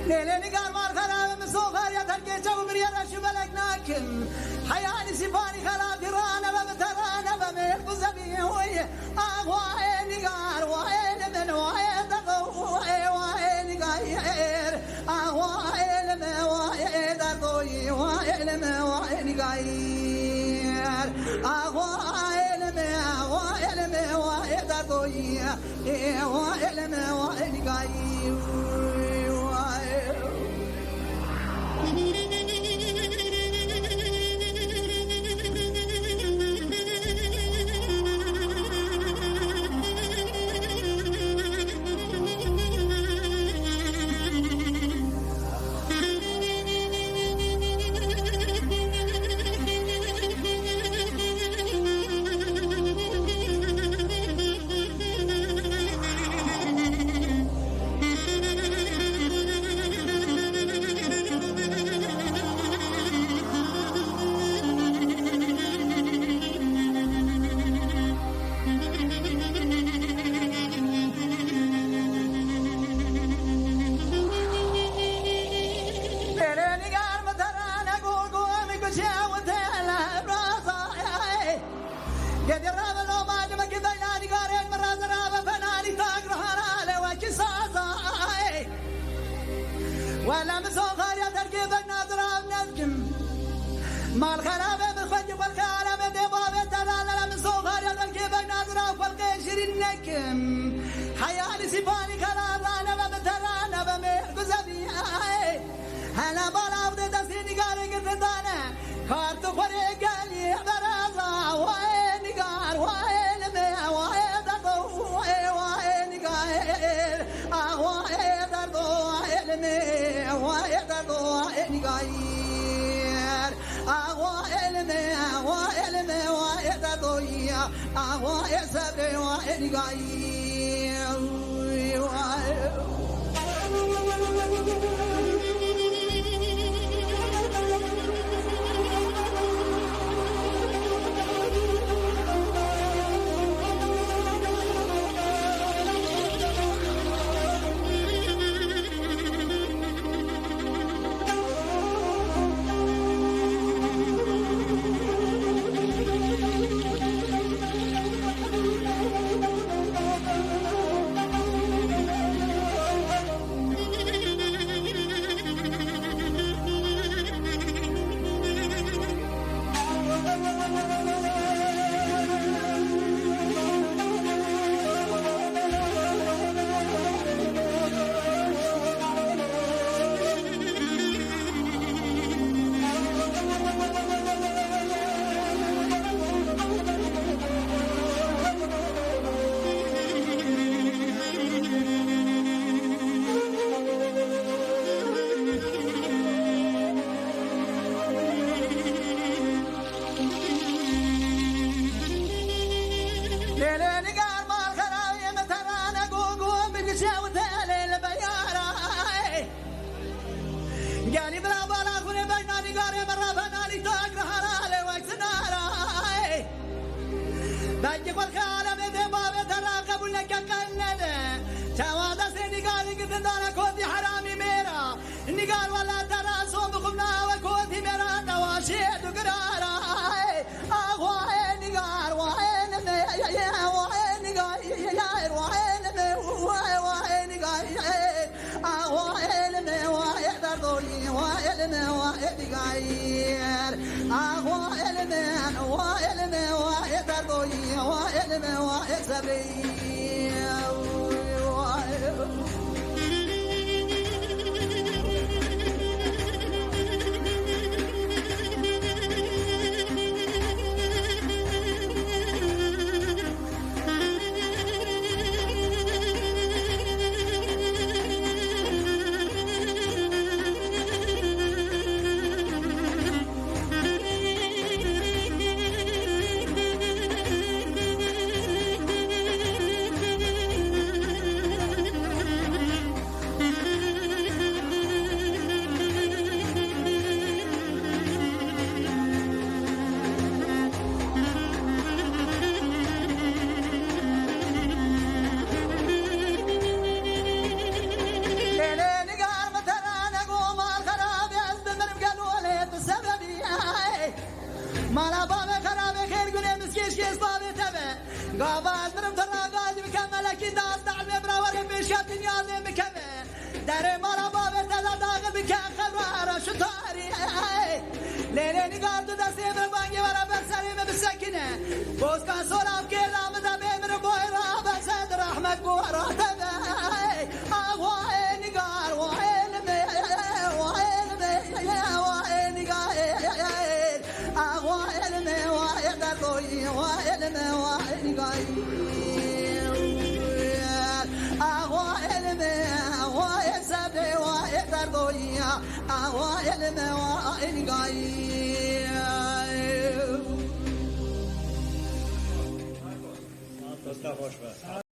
ليلي قال مار خراب مسوخر يا تركي جو بريا رش بلك ناكم حياني سيفاني خراب ترانا بمترانا بميل بزبي هوي وين قال وين من وين تضو وين غير وين ما وين تضوي وين ما وين غير وين ما وين تضوي وين ما وين غير ولا مسوخر يا تركيبك ناظرة بنذكم ما الخرابة بالخج والخرابة دبابة ترالا مسوخر يا تركيبك ناظرة والقيش النكم حيالي سيفاني خرابة نبا بترانا بمير قزبي هلا بالا بدي تسيني قاري قردانا كارتو فريق قالي برازا وين قار وين مي وين دردو وين قاير وين دردو وين ويقضوا الغير وإلمي وإلمي ويقضوا ويسبي والغير جاني بلا بالا خوني بجناني قاري مرة فناني تاقر هرالي وكسناراي بجي والخالة بيدي بابي تراقب لك قلده توادا سيني قاري قد دانا كوتي حرامي ميرا اني قال ولا ترى صوب خمنا وكوتي ميرا تواشيد وقراراي وين قار وين وين قار وين قار وين وإلمي وإلغير وإلمي وإلمي وإترضي وإلمي وإسبي شب دنیا نمیکنه در مرا با به داغ بکن قبر شو تاری لیلی نگار دو دستی بر بانگی ورا بر سریم بسکنه باز کن سراب که لام دا بمر بوی را بسد رحمت گورا تبه آوای نگار وای نمی وای نمی وای نگار آوای نمی وای دردوی وای نمی وای نگار آوای نمی وای سبی وای دردوی آوای نمی وای نگار Mustafa hoş ver.